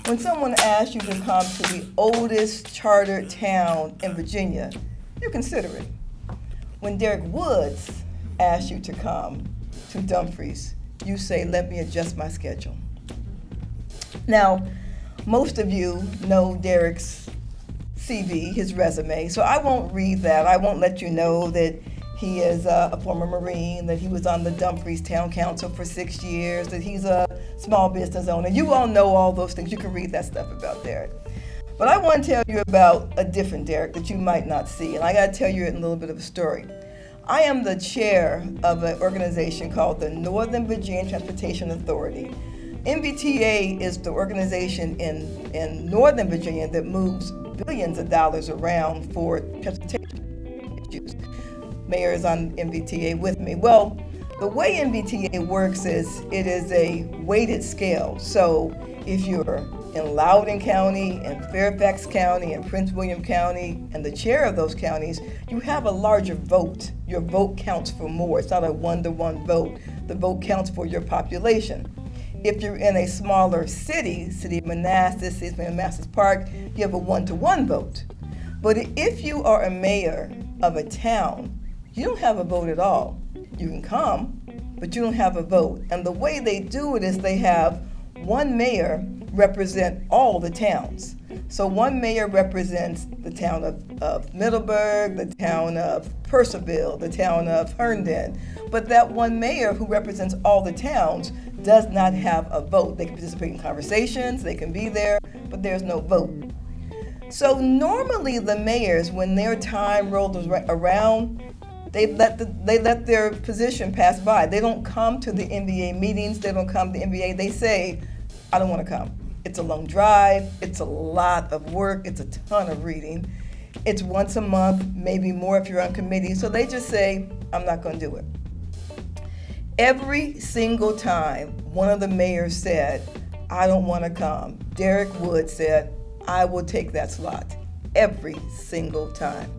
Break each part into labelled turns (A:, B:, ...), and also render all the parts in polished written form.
A: When someone asks you to come to the oldest chartered town in Virginia, you consider it. When Derrick Wood asks you to come to Dumfries, you say, let me adjust my schedule. Now, most of you know Derrick's CV, his resume, so I won't read that. I won't let you know that he is a former Marine, that he was on the Dumfries Town Council for 6 years, that he's a small business owner. You all know all those things. You can read that stuff about Derrick. But I want to tell you about a different Derrick that you might not see, and I got to tell you a little bit of a story. I am the chair of an organization called the Northern Virginia Transportation Authority. NVTA is the organization in Northern Virginia that moves billions of dollars around for transportation issues. Mayor is on NVTA with me. Well, the way NVTA works is it is a weighted scale. So if you're in Loudoun County and Fairfax County and Prince William County and the chair of those counties, you have a larger vote. Your vote counts for more. It's not a one-to-one vote. The vote counts for your population. If you're in a smaller city of Manassas, city of Manassas Park, you have a one-to-one vote. But if you are a mayor of a town, you don't have a vote at all. You can come, but you don't have a vote. And the way they do it is they have one mayor represent all the towns. So one mayor represents the town of Middleburg, the town of Purcellville, the town of Herndon. But that one mayor who represents all the towns does not have a vote. They can participate in conversations, they can be there, but there's no vote. So normally the mayors, when their time rolls around, they let their position pass by. They don't come to the NBA meetings. They don't come to the NBA. They say, I don't want to come. It's a long drive. It's a lot of work. It's a ton of reading. It's once a month, maybe more if you're on committee. So they just say, I'm not going to do it. Every single time one of the mayors said, I don't want to come, Derrick Wood said, I will take that slot. Every single time.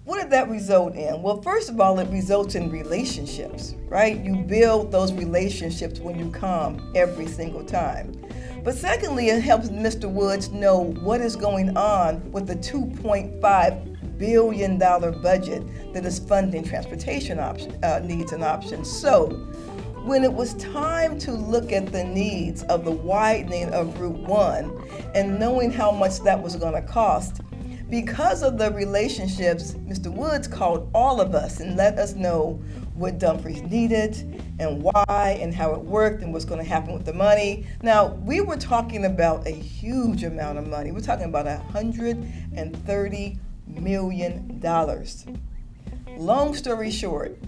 A: What did that result in? Well, first of all, it results in relationships, right? You build those relationships when you come every single time. But secondly, it helps Mr. Woods know what is going on with the $2.5 billion budget that is funding transportation needs and options. So when it was time to look at the needs of the widening of Route 1 and knowing how much that was going to cost, because of the relationships, Mr. Woods called all of us and let us know what Dumfries needed and why and how it worked and what's going to happen with the money. Now, we were talking about a huge amount of money. We're talking about $130 million. Long story short,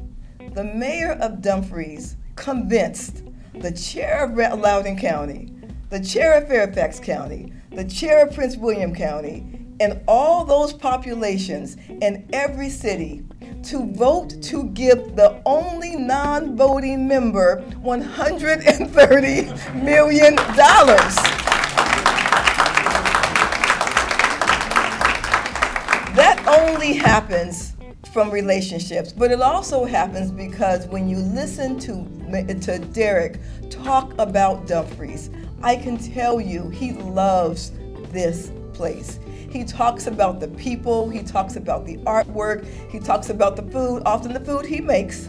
A: the mayor of Dumfries convinced the chair of Loudoun County, the chair of Fairfax County, the chair of Prince William County, and all those populations in every city to vote to give the only non-voting member $130 million. That only happens from relationships, but it also happens because when you listen to Derrick talk about Dumfries, I can tell you he loves this place. He talks about the people, he talks about the artwork, he talks about the food, often the food he makes.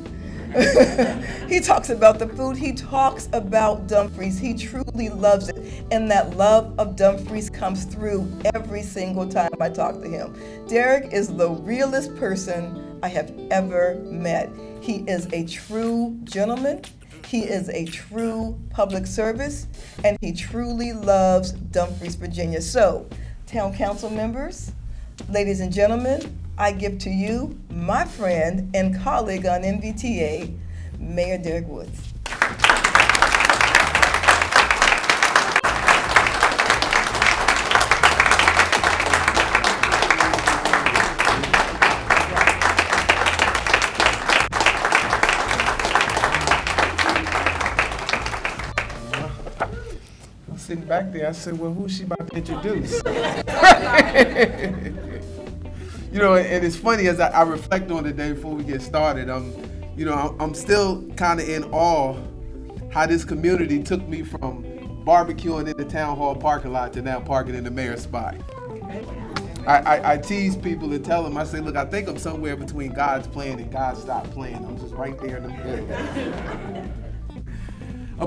A: He talks about the food, he talks about Dumfries. He truly loves it. And that love of Dumfries comes through every single time I talk to him. Derrick is the realest person I have ever met. He is a true gentleman. He is a true public service, and he truly loves Dumfries, Virginia. So, Town Council members, ladies and gentlemen, I give to you my friend and colleague on NVTA, Mayor Derrick Wood.
B: Sitting back there, I said, well, who's she about to introduce? You know, and it's funny as I reflect on the day before we get started, I'm still kind of in awe how this community took me from barbecuing in the town hall parking lot to now parking in the mayor's spot. I tease people and tell them, I say, look, I think I'm somewhere between God's plan and God stopped playing. I'm just right there in the middle.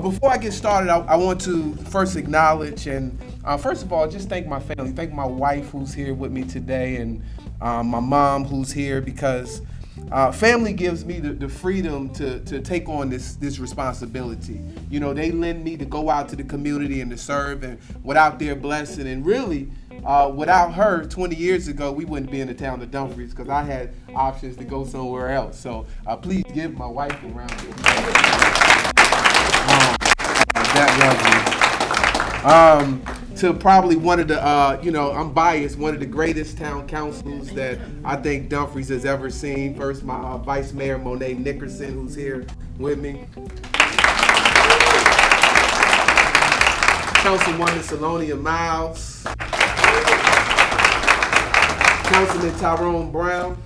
B: Before I get started, I want to first acknowledge and first of all, just thank my family. Thank my wife who's here with me today and my mom who's here because family gives me the freedom to take on this responsibility. You know, they lend me to go out to the community and to serve and without their blessing and really without her 20 years ago, we wouldn't be in the town of Dumfries because I had options to go somewhere else. So please give my wife a round of applause. That lovely. To probably one of the, I'm biased, one of the greatest town councils that I think Dumfries has ever seen. First, my Vice Mayor, Monet Nickerson, who's here with me. Councilwoman Salonia Miles. Councilman Tyrone Brown.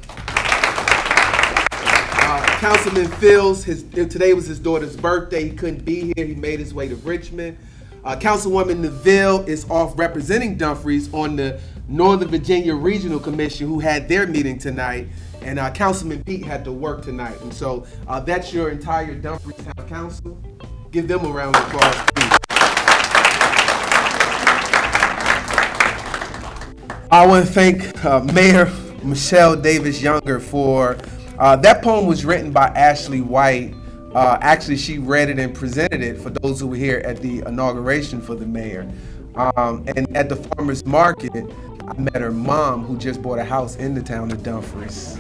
B: Councilman Fields, today was his daughter's birthday. He couldn't be here. He made his way to Richmond. Councilwoman Neville is off representing Dumfries on the Northern Virginia Regional Commission who had their meeting tonight. And Councilman Pete had to work tonight. And so that's your entire Dumfries Town Council. Give them a round of applause, please. I want to thank Mayor Michelle Davis Younger for that poem was written by Ashley White. Actually, she read it and presented it for those who were here at the inauguration for the mayor. And at the farmer's market, I met her mom who just bought a house in the town of Dumfries.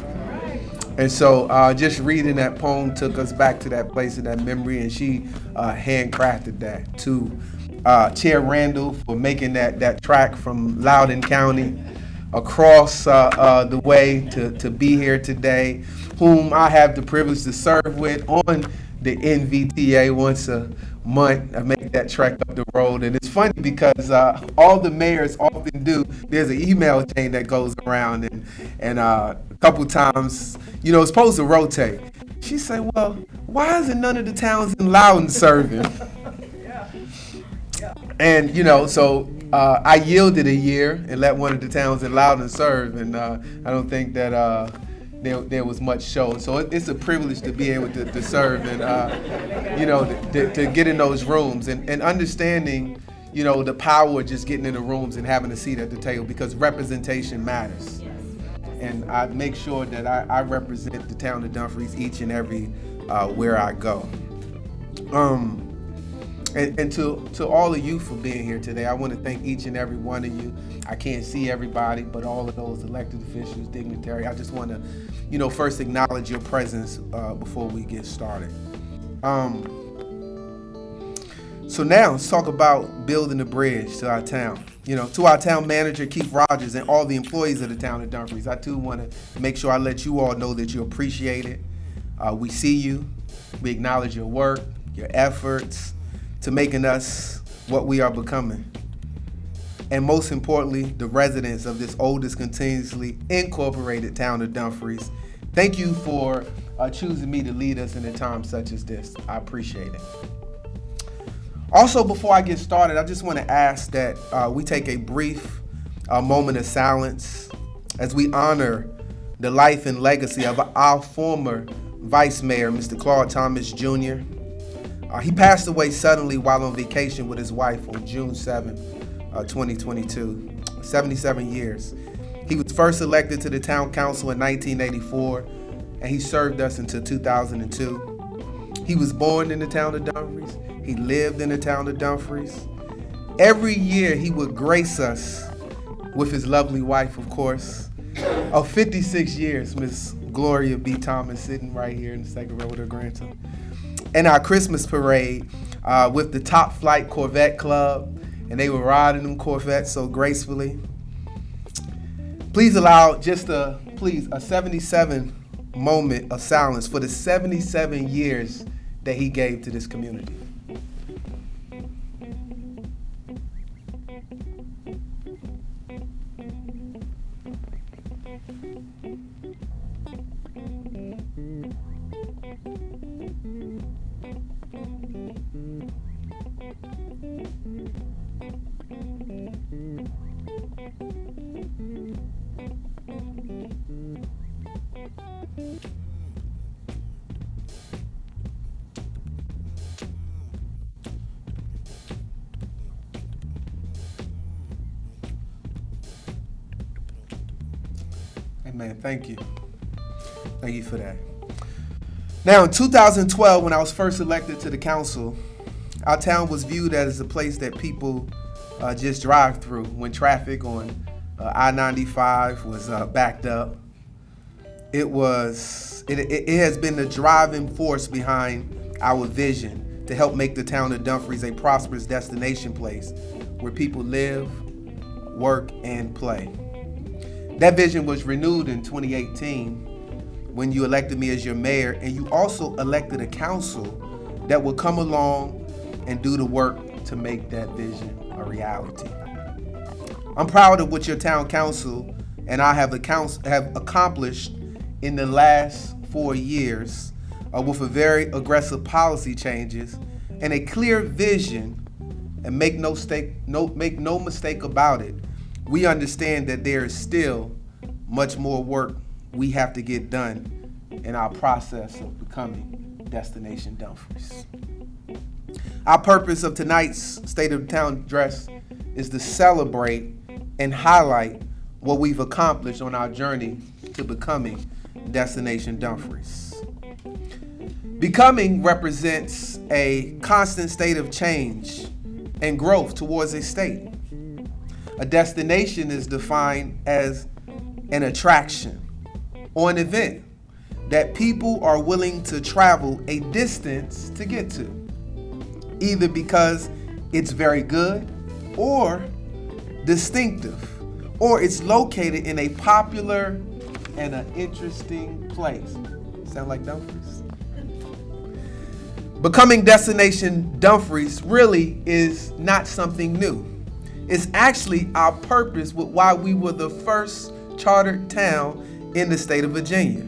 B: And so just reading that poem took us back to that place of that memory, and she handcrafted that. To Chair Randall for making that track from Loudoun County across the way to be here today, whom I have the privilege to serve with on the NVTA once a month. I make that trek up the road, and it's funny because all the mayors often do. There's an email chain that goes around, and a couple times, it's supposed to rotate. She said, "Well, why isn't none of the towns in Loudoun serving?" And so I yielded a year and let one of the towns in Loudoun serve, and I don't think that there was much shown. So it's a privilege to be able to serve and to get in those rooms and understanding the power of just getting in the rooms and having a seat at the table, because representation matters. And I make sure that I represent the town of Dumfries each and every where I go. And to all of you for being here today, I want to thank each and every one of you. I can't see everybody, but all of those elected officials, dignitary, I just want to, first acknowledge your presence before we get started. So now let's talk about building a bridge to our town. To our town manager, Keith Rogers, and all the employees of the town of Dumfries, I too want to make sure I let you all know that you appreciate it. We see you. We acknowledge your work, your efforts, to making us what we are becoming. And most importantly, the residents of this oldest continuously incorporated town of Dumfries, thank you for choosing me to lead us in a time such as this. I appreciate it. Also, before I get started, I just want to ask that we take a brief moment of silence as we honor the life and legacy of our former Vice Mayor, Mr. Claude Thomas Jr. He passed away suddenly while on vacation with his wife on June 7, 2022, 77 years. He was first elected to the town council in 1984, and he served us until 2002. He was born in the town of Dumfries. He lived in the town of Dumfries. Every year he would grace us with his lovely wife, of course, of 56 years, Miss Gloria B. Thomas, sitting right here in the second row with her grandson. And our Christmas parade with the Top Flight Corvette Club, and they were riding them Corvettes so gracefully. Please allow just a 77 moment of silence for the 77 years that he gave to this community. Amen. Thank you. Thank you for that. Now, in 2012, when I was first elected to the council, our town was viewed as a place that people just drive through when traffic on I-95 was backed up. It has been the driving force behind our vision to help make the town of Dumfries a prosperous destination place where people live, work, and play. That vision was renewed in 2018 when you elected me as your mayor, and you also elected a council that will come along and do the work to make that vision a reality. I'm proud of what your town council and I have accomplished in the last 4 years with a very aggressive policy changes and a clear vision. And make no mistake about it, we understand that there is still much more work we have to get done in our process of becoming Destination Dumfries. Our purpose of tonight's State of the Town address is to celebrate and highlight what we've accomplished on our journey to becoming Destination Dumfries. Becoming represents a constant state of change and growth towards a state. A destination is defined as an attraction or an event that people are willing to travel a distance to get to, either because it's very good or distinctive, or it's located in a popular and an interesting place. Sound like Dumfries? Becoming Destination Dumfries really is not something new. It's actually our purpose with why we were the first chartered town in the state of Virginia.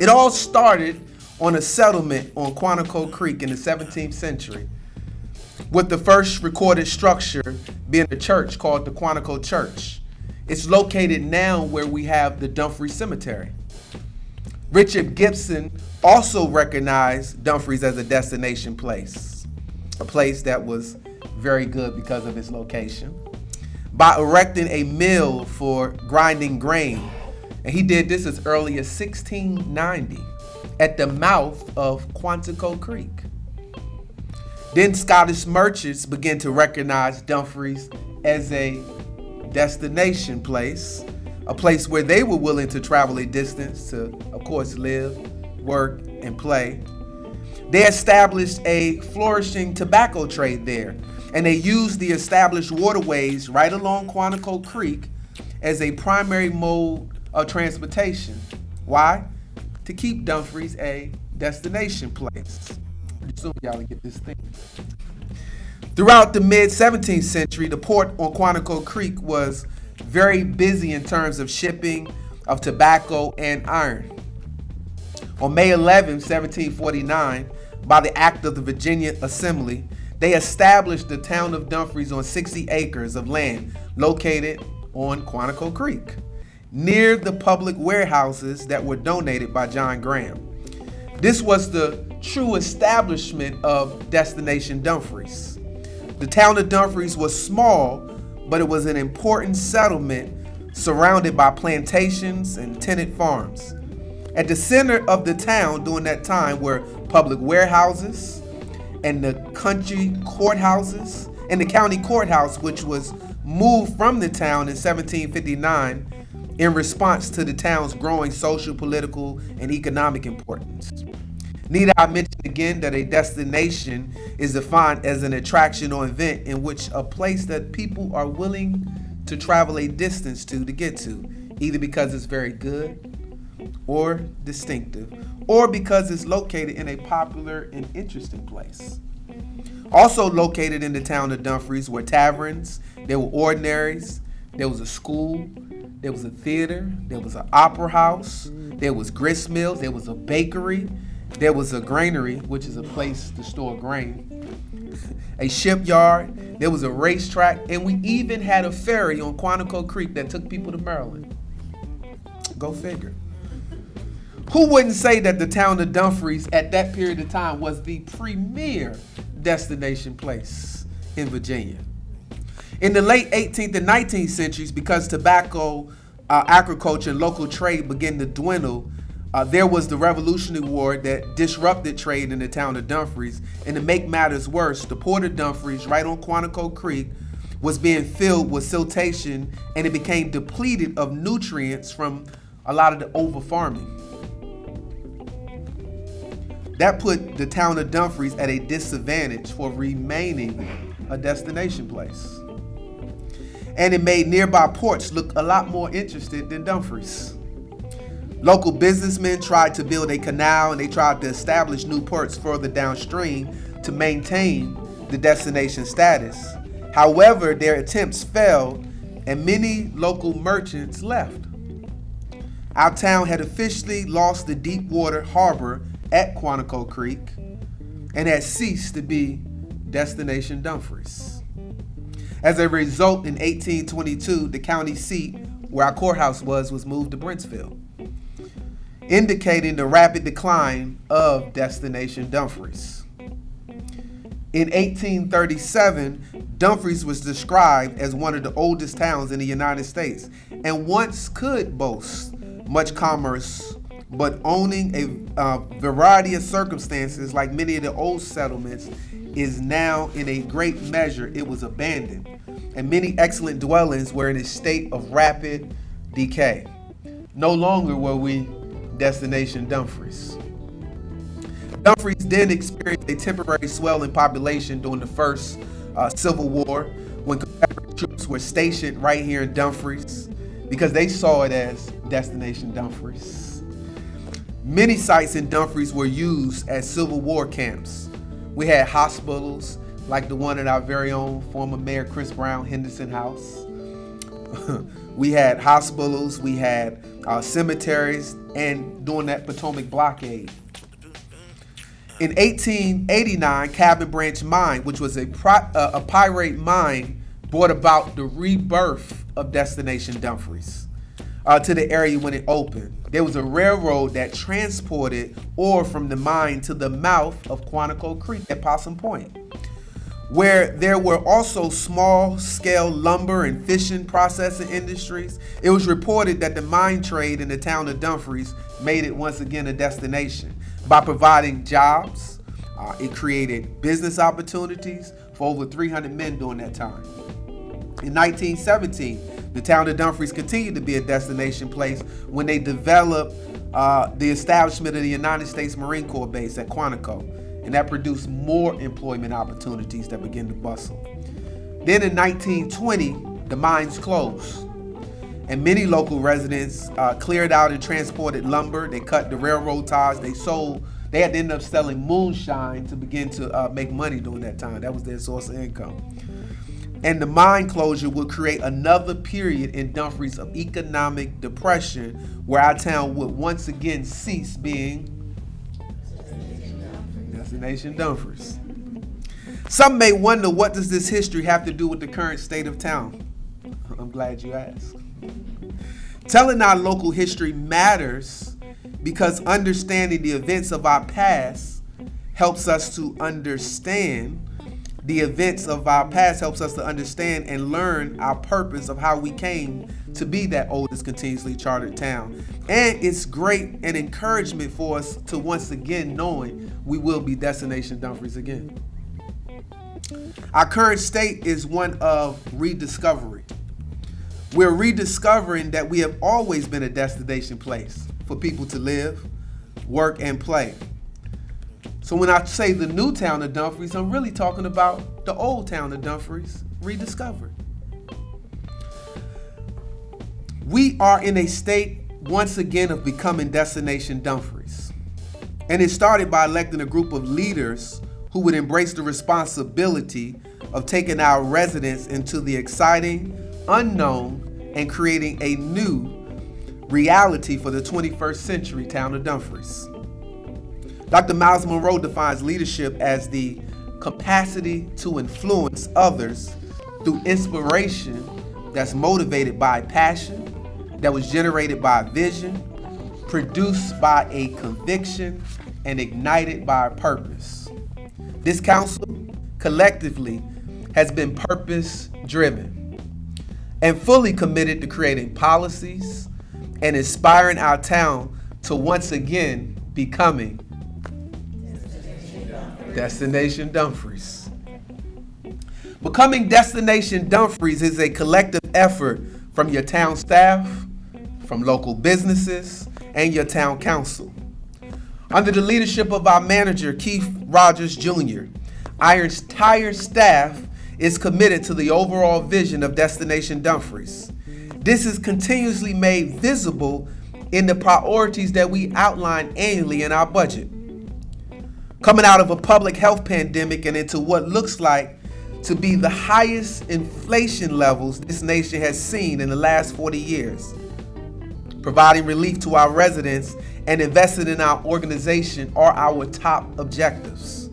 B: It all started on a settlement on Quantico Creek in the 17th century, with the first recorded structure being a church called the Quantico Church. It's located now where we have the Dumfries Cemetery. Richard Gibson also recognized Dumfries as a destination place, a place that was very good because of its location, by erecting a mill for grinding grain. And he did this as early as 1690 at the mouth of Quantico Creek. Then Scottish merchants began to recognize Dumfries as a destination place, a place where they were willing to travel a distance to, of course, live, work, and play. They established a flourishing tobacco trade there, and they used the established waterways right along Quantico Creek as a primary mode of transportation. Why? To keep Dumfries a destination place. Pretty soon y'all will get this thing. Throughout the mid-17th century, the port on Quantico Creek was very busy in terms of shipping of tobacco and iron. On May 11, 1749, by the act of the Virginia Assembly, they established the town of Dumfries on 60 acres of land located on Quantico Creek, near the public warehouses that were donated by John Graham. This was the true establishment of Destination Dumfries. The town of Dumfries was small, but it was an important settlement surrounded by plantations and tenant farms. At the center of the town during that time were public warehouses and the country courthouses and the county courthouse, which was moved from the town in 1759 in response to the town's growing social, political, and economic importance. Need I mention again that a destination is defined as an attraction or event in which a place that people are willing to travel a distance to get to, either because it's very good or distinctive, or because it's located in a popular and interesting place. Also located in the town of Dumfries were taverns, there were ordinaries, there was a school, there was a theater, there was an opera house, there was grist mills, there was a bakery, there was a granary, which is a place to store grain. a shipyard, there was a racetrack, and we even had a ferry on Quantico Creek that took people to Maryland. Go figure. Who wouldn't say that the town of Dumfries at that period of time was the premier destination place in Virginia? In the late 18th and 19th centuries, because tobacco, agriculture, and local trade began to dwindle, there was the Revolutionary War that disrupted trade in the town of Dumfries. And to make matters worse, the port of Dumfries, right on Quantico Creek, was being filled with siltation, and it became depleted of nutrients from a lot of the over-farming. That put the town of Dumfries at a disadvantage for remaining a destination place. And it made nearby ports look a lot more interested than Dumfries. Local businessmen tried to build a canal, and they tried to establish new ports further downstream to maintain the destination status. However, their attempts failed, and many local merchants left. Our town had officially lost the deep water harbor at Quantico Creek and had ceased to be Destination Dumfries. As a result, in 1822, the county seat, where our courthouse was moved to Brentsville, indicating the rapid decline of Destination Dumfries. In 1837, Dumfries was described as one of the oldest towns in the United States and once could boast much commerce, but owning a variety of circumstances like many of the old settlements is now in a great measure it was abandoned, and many excellent dwellings were in a state of rapid decay. No longer were we Destination Dumfries. Dumfries then experienced a temporary swell in population during the first Civil War, when Confederate troops were stationed right here in Dumfries because they saw it as Destination Dumfries. Many sites in Dumfries were used as Civil War camps. We had hospitals like the one at our very own former Mayor Chris Brown Henderson House. We had hospitals, we had cemeteries, and during that Potomac blockade. In 1889, Cabin Branch Mine, which was a pirate mine, brought about the rebirth of Destination Dumfries to the area when it opened. There was a railroad that transported ore from the mine to the mouth of Quantico Creek at Possum Point, where there were also small-scale lumber and fishing processing industries. It was reported that the mine trade in the town of Dumfries made it once again a destination. By providing jobs, it created business opportunities for over 300 men during that time. In 1917, the town of Dumfries continued to be a destination place when they developed the establishment of the United States Marine Corps base at Quantico, and that produced more employment opportunities that began to bustle. Then in 1920, the mines closed, and many local residents cleared out and transported lumber. They cut the railroad ties. They had to end up selling moonshine to begin to make money during that time. That was their source of income. And the mine closure would create another period in Dumfries of economic depression, where our town would once again cease being Destination Dumfries. Some may wonder, what does this history have to do with the current state of town? I'm glad you asked. Telling our local history matters because understanding the events of our past helps us to understand and learn our purpose of how we came to be that oldest continuously chartered town. And it's great and encouragement for us to once again knowing we will be Destination Dumfries again. Our current state is one of rediscovery. We're rediscovering that we have always been a destination place for people to live, work, and play. So when I say the new town of Dumfries, I'm really talking about the old town of Dumfries rediscovered. We are in a state once again of becoming Destination Dumfries. And it started by electing a group of leaders who would embrace the responsibility of taking our residents into the exciting, unknown, and creating a new reality for the 21st century town of Dumfries. Dr. Miles Monroe defines leadership as the capacity to influence others through inspiration that's motivated by passion, that was generated by a vision, produced by a conviction, and ignited by a purpose. This council collectively has been purpose-driven and fully committed to creating policies and inspiring our town to once again becoming Destination Dumfries. Becoming Destination Dumfries is a collective effort from your town staff, from local businesses, and your town council. Under the leadership of our manager, Keith Rogers Jr., our entire staff is committed to the overall vision of Destination Dumfries. This is continuously made visible in the priorities that we outline annually in our budget. Coming out of a public health pandemic and into what looks like to be the highest inflation levels this nation has seen in the last 40 years. Providing relief to our residents and investing in our organization are our top objectives.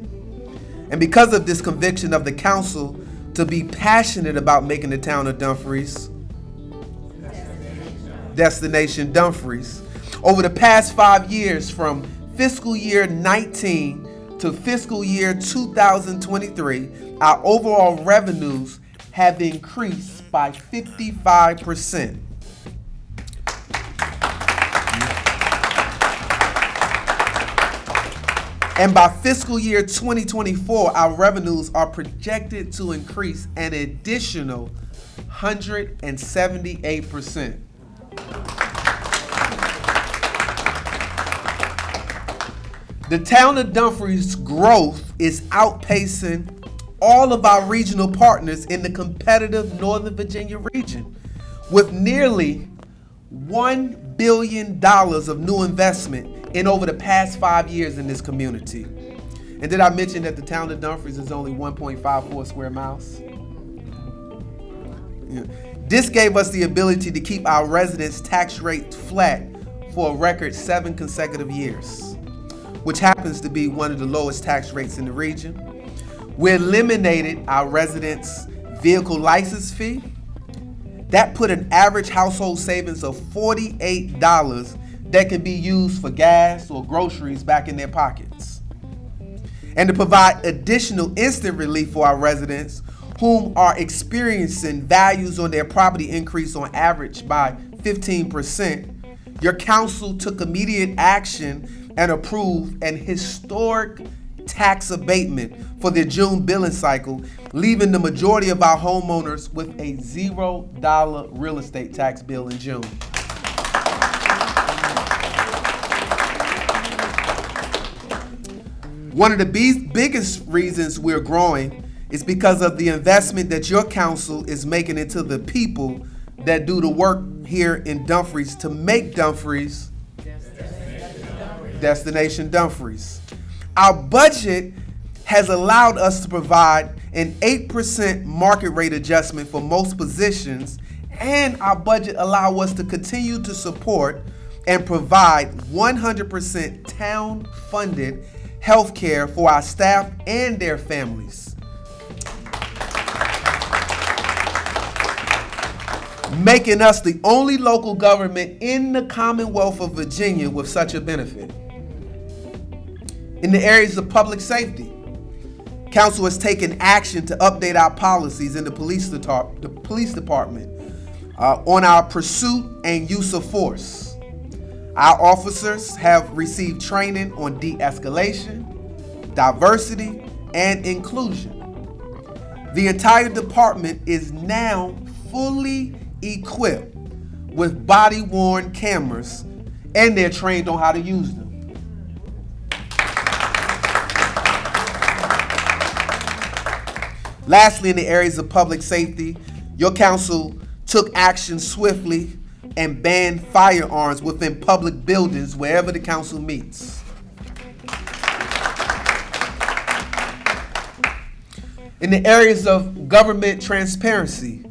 B: And because of this conviction of the council to be passionate about making the town of Dumfries Destination Dumfries, over the past 5 years from fiscal year 19 to fiscal year 2023, our overall revenues have increased by 55%. And by fiscal year 2024, our revenues are projected to increase an additional 178%. The town of Dumfries' growth is outpacing all of our regional partners in the competitive Northern Virginia region, with nearly $1 billion of new investment in over the past 5 years in this community. And did I mention that the town of Dumfries is only 1.54 square miles? Yeah. This gave us the ability to keep our residents' tax rate flat for a record 7 consecutive years, which happens to be one of the lowest tax rates in the region. We eliminated our residents' vehicle license fee. That put an average household savings of $48 that can be used for gas or groceries back in their pockets. And to provide additional instant relief for our residents whom are experiencing values on their property increase on average by 15%, your council took immediate action and approved an historic tax abatement for the June billing cycle, leaving the majority of our homeowners with a $0 real estate tax bill in June. One of the biggest reasons we're growing is because of the investment that your council is making into the people that do the work here in Dumfries to make Dumfries Destination Dumfries. Our budget has allowed us to provide an 8% market rate adjustment for most positions, and our budget allows us to continue to support and provide 100% town-funded health care for our staff and their families, making us the only local government in the Commonwealth of Virginia with such a benefit. In the areas of public safety, Council has taken action to update our policies in the police department on our pursuit and use of force. Our officers have received training on de-escalation, diversity, and inclusion. The entire department is now fully equipped with body-worn cameras, and they're trained on how to use them. Lastly, in the areas of public safety, your council took action swiftly and banned firearms within public buildings wherever the council meets. In the areas of government transparency,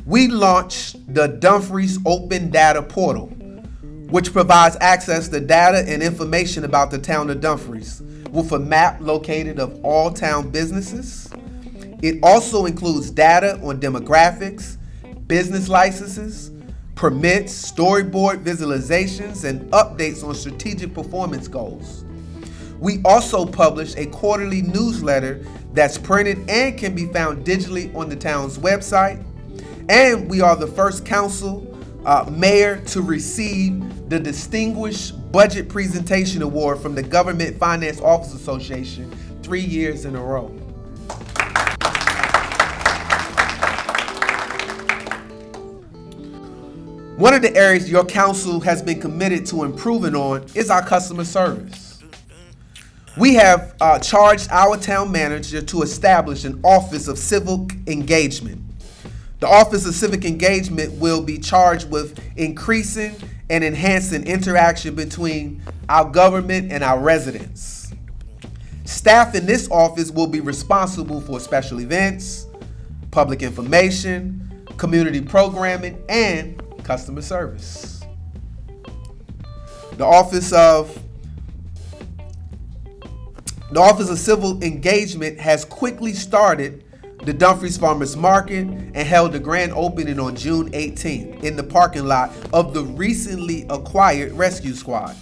B: we launched the Dumfries Open Data Portal, which provides access to data and information about the town of Dumfries, with a map located of all town businesses. It also includes data on demographics, business licenses, permits, storyboard visualizations, and updates on strategic performance goals. We also publish a quarterly newsletter that's printed and can be found digitally on the town's website. And we are the first council mayor to receive the Distinguished Budget Presentation Award from the Government Finance Officers Association 3 years in a row. One of the areas your council has been committed to improving on is our customer service. We have charged our town manager to establish an Office of Civic Engagement. The Office of Civic Engagement will be charged with increasing and enhancing interaction between our government and our residents. Staff in this office will be responsible for special events, public information, community programming, and customer service. The Office of Civil Engagement has quickly started the Dumfries Farmers Market and held a grand opening on June 18th in the parking lot of the recently acquired Rescue Squad.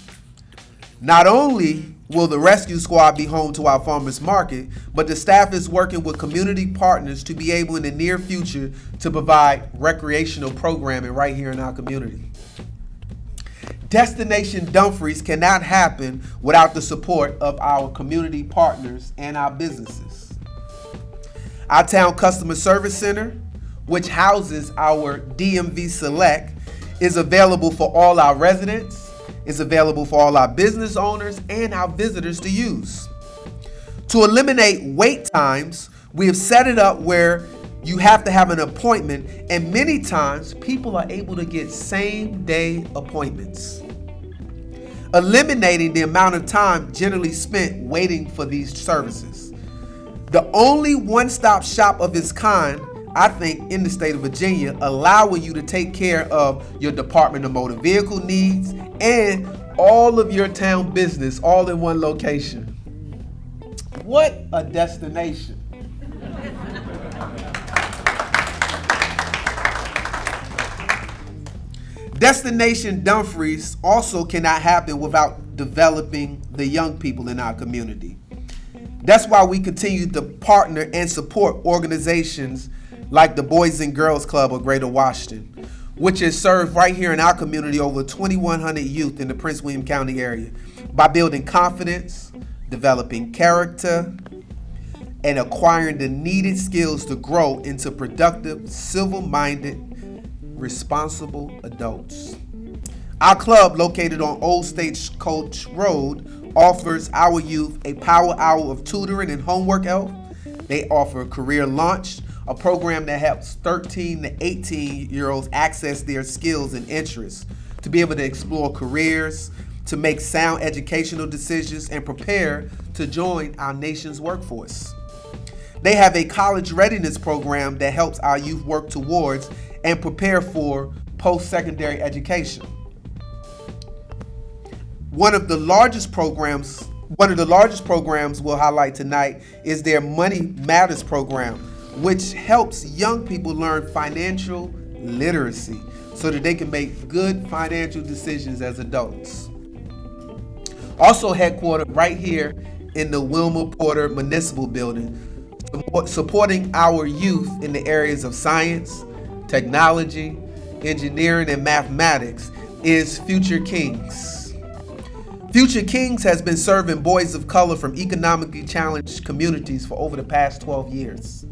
B: Not only will the Rescue Squad be home to our farmers market, but the staff is working with community partners to be able in the near future to provide recreational programming right here in our community. Destination Dumfries cannot happen without the support of our community partners and our businesses. Our Town Customer Service Center, which houses our DMV Select, is available for all our residents, is available for all our business owners and our visitors to use. To eliminate wait times, we have set it up where you have to have an appointment, and many times people are able to get same-day appointments, eliminating the amount of time generally spent waiting for these services. The only one-stop shop of its kind, I think, in the state of Virginia, allowing you to take care of your Department of Motor Vehicle needs and all of your town business all in one location. What a destination. Destination Dumfries also cannot happen without developing the young people in our community. That's why we continue to partner and support organizations like the Boys and Girls Club of Greater Washington, which has served right here in our community over 2,100 youth in the Prince William County area by building confidence, developing character, and acquiring the needed skills to grow into productive, civil-minded, responsible adults. Our club, located on Old Stagecoach Road, offers our youth a power hour of tutoring and homework help. They offer Career Launch, a program that helps 13 to 18-year-olds access their skills and interests to be able to explore careers, to make sound educational decisions, and prepare to join our nation's workforce. They have a college readiness program that helps our youth work towards and prepare for post-secondary education. One of the largest programs we'll highlight tonight is their Money Matters program, which helps young people learn financial literacy so that they can make good financial decisions as adults. Also headquartered right here in the Wilma Porter Municipal Building, supporting our youth in the areas of science, technology, engineering, and mathematics is Future Kings. Future Kings has been serving boys of color from economically challenged communities for over the past 12 years.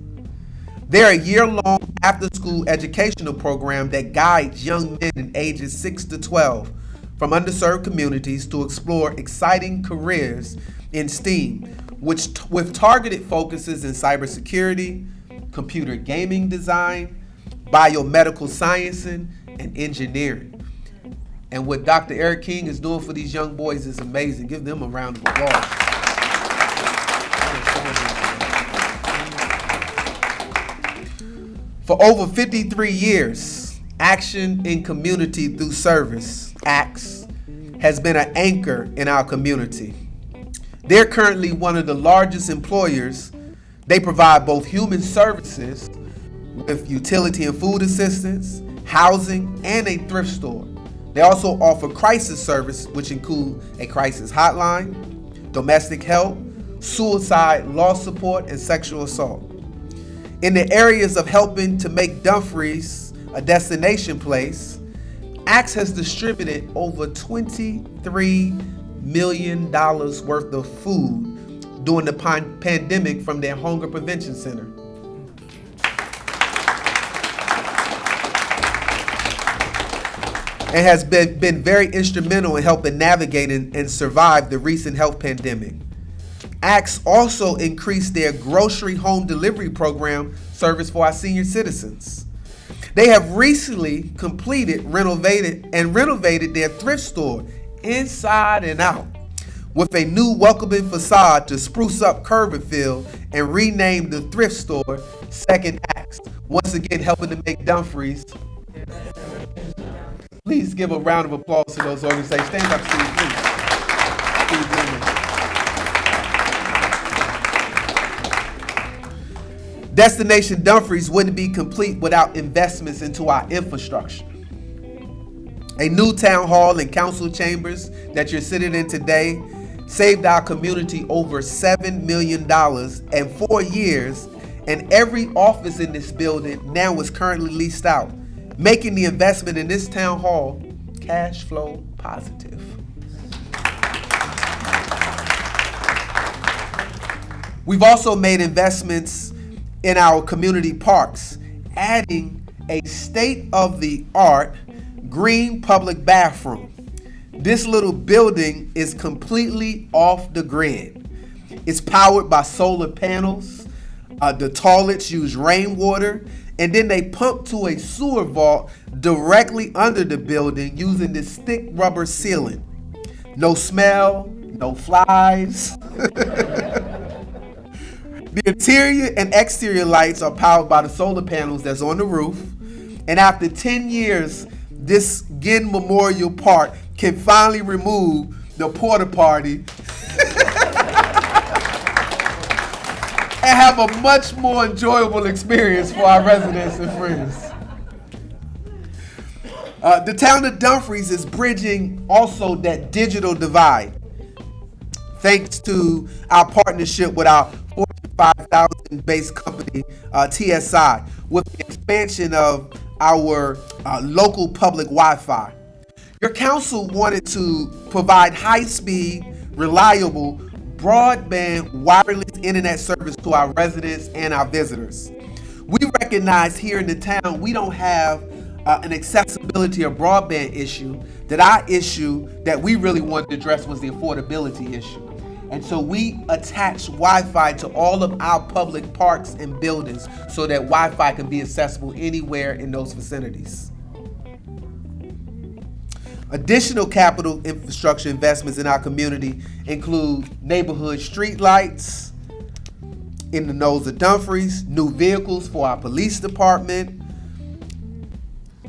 B: They're a year-long after-school educational program that guides young men in ages 6 to 12 from underserved communities to explore exciting careers in STEAM, with targeted focuses in cybersecurity, computer gaming design, biomedical science, and engineering. And what Dr. Eric King is doing for these young boys is amazing. Give them a round of applause. For over 53 years, Action in Community Through Service, ACTS, has been an anchor in our community. They're currently one of the largest employers. They provide both human services with utility and food assistance, housing, and a thrift store. They also offer crisis service, which include a crisis hotline, domestic help, suicide, law support, and sexual assault. In the areas of helping to make Dumfries a destination place, ACTS has distributed over $23 million worth of food during the pandemic from their hunger prevention center. And has been very instrumental in helping navigate and survive the recent health pandemic. ACTS also increased their grocery home delivery program service for our senior citizens. They have recently renovated their thrift store inside and out with a new welcoming facade to spruce up Curveyville and rename the thrift store Second ACTS. Once again, helping to make Dumfries. Please give a round of applause to those organizations. Stand up, Steve, please. Destination Dumfries wouldn't be complete without investments into our infrastructure. A new town hall and council chambers that you're sitting in today saved our community over $7 million in 4 years, and every office in this building now is currently leased out, making the investment in this town hall cash flow positive. We've also made investments in our community parks, adding a state-of-the-art green public bathroom. This little building is completely off the grid. It's powered by solar panels. The toilets use rainwater, and then they pump to a sewer vault directly under the building using this thick rubber ceiling. No smell, no flies. The interior and exterior lights are powered by the solar panels that's on the roof. And after 10 years, this Ginn Memorial Park can finally remove the porta potty and have a much more enjoyable experience for our residents and friends. The town of Dumfries is bridging also that digital divide, thanks to our partnership with our Fortune 5,000 based company, TSI, with the expansion of our local public Wi-Fi. Your council wanted to provide high-speed, reliable, broadband wireless internet service to our residents and our visitors. We recognize here in the town we don't have an accessibility or broadband issue. That our issue that we really wanted to address was the affordability issue. And so we attach Wi-Fi to all of our public parks and buildings so that Wi-Fi can be accessible anywhere in those vicinities. Additional capital infrastructure investments in our community include neighborhood street lights in the nose of Dumfries, new vehicles for our police department,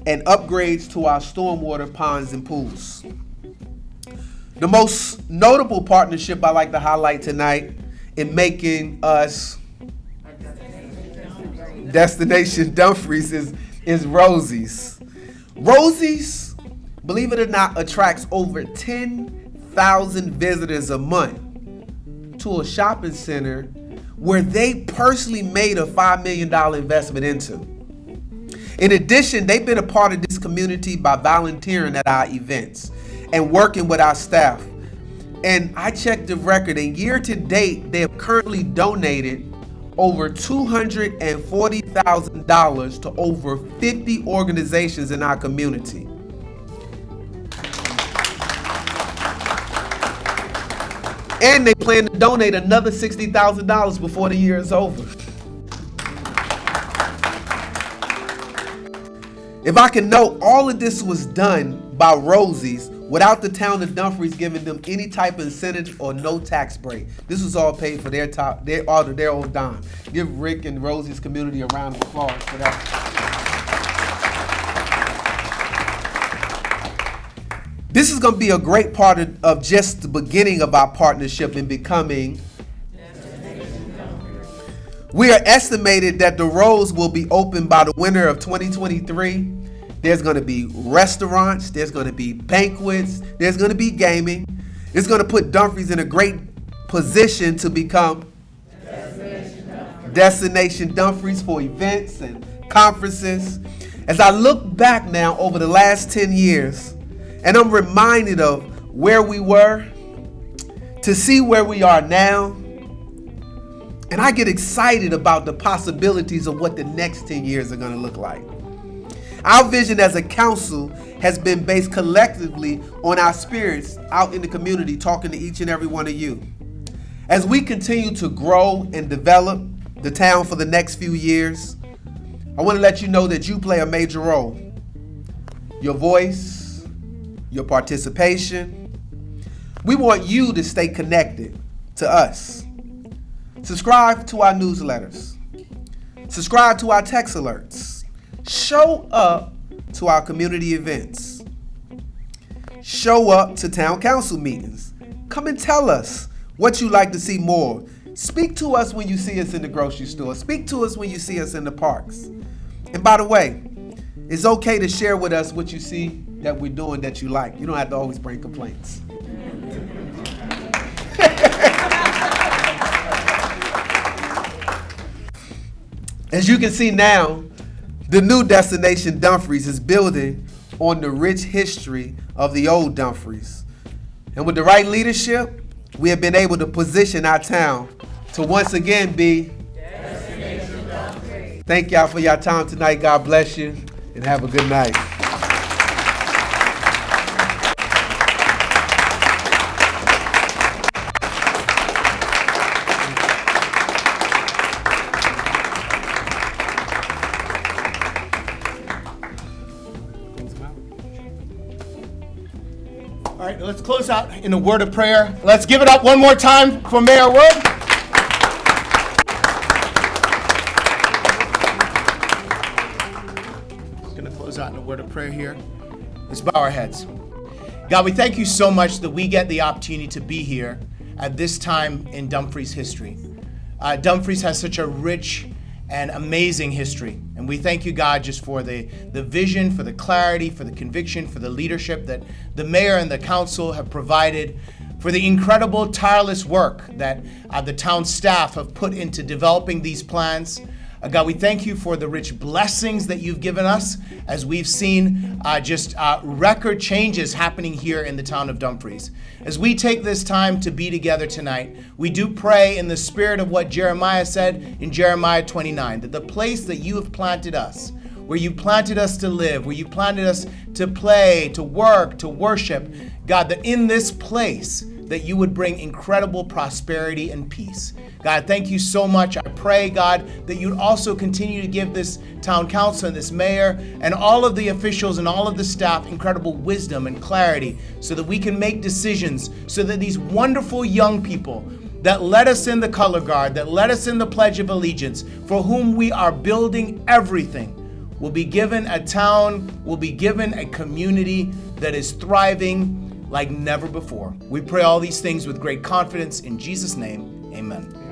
B: and upgrades to our stormwater ponds and pools. The most notable partnership I like to highlight tonight in making us Destination Dumfries is Rosie's. Rosie's, believe it or not, attracts over 10,000 visitors a month to a shopping center where they personally made a $5 million investment into. In addition, they've been a part of this community by volunteering at our events and working with our staff. And I checked the record, and year to date, they have currently donated over $240,000 to over 50 organizations in our community. And they plan to donate another $60,000 before the year is over. If I can note, all of this was done by Rosie's without the town of Dumfries giving them any type of incentive or no tax break. This was all paid for their own dime. Give Rick and Rosie's community a round of applause for that. This is going to be a great part of just the beginning of our partnership in becoming. We are estimated that the roads will be open by the winter of 2023. There's going to be restaurants, there's going to be banquets, there's going to be gaming. It's going to put Dumfries in a great position to become Destination Dumfries for events and conferences. As I look back now over the last 10 years, and I'm reminded of where we were, to see where we are now, and I get excited about the possibilities of what the next 10 years are going to look like. Our vision as a council has been based collectively on our spirits out in the community, talking to each and every one of you. As we continue to grow and develop the town for the next few years, I want to let you know that you play a major role. Your voice, your participation. We want you to stay connected to us. Subscribe to our newsletters. Subscribe to our text alerts. Show up to our community events. Show up to town council meetings. Come and tell us what you'd like to see more. Speak to us when you see us in the grocery store. Speak to us when you see us in the parks. And by the way, it's okay to share with us what you see that we're doing that you like. You don't have to always bring complaints. As you can see now, the new Destination Dumfries is building on the rich history of the old Dumfries. And with the right leadership, we have been able to position our town to once again be Destination Dumfries. Thank y'all for your time tonight. God bless you, and have a good night.
C: All right, let's close out in a word of prayer. Let's give it up one more time for Mayor Wood. Going to close out in a word of prayer here. Let's bow our heads. God, we thank you so much that we get the opportunity to be here at this time in Dumfries history. Dumfries has such a rich and amazing history. And we thank you, God, just for the vision, for the clarity, for the conviction, for the leadership that the mayor and the council have provided, for the incredible, tireless work that the town staff have put into developing these plans. God, we thank you for the rich blessings that you've given us as we've seen record changes happening here in the town of Dumfries. As we take this time to be together tonight, we do pray in the spirit of what Jeremiah said in Jeremiah 29, that the place that you have planted us, where you planted us to live, where you planted us to play, to work, to worship, God, that in this place, that you would bring incredible prosperity and peace. God, thank you so much. I pray, God, that you'd also continue to give this town council and this mayor and all of the officials and all of the staff incredible wisdom and clarity so that we can make decisions, so that these wonderful young people that led us in the color guard, that led us in the Pledge of Allegiance, for whom we are building everything, will be given a town, will be given a community that is thriving like never before. We pray all these things with great confidence. In Jesus' name, amen.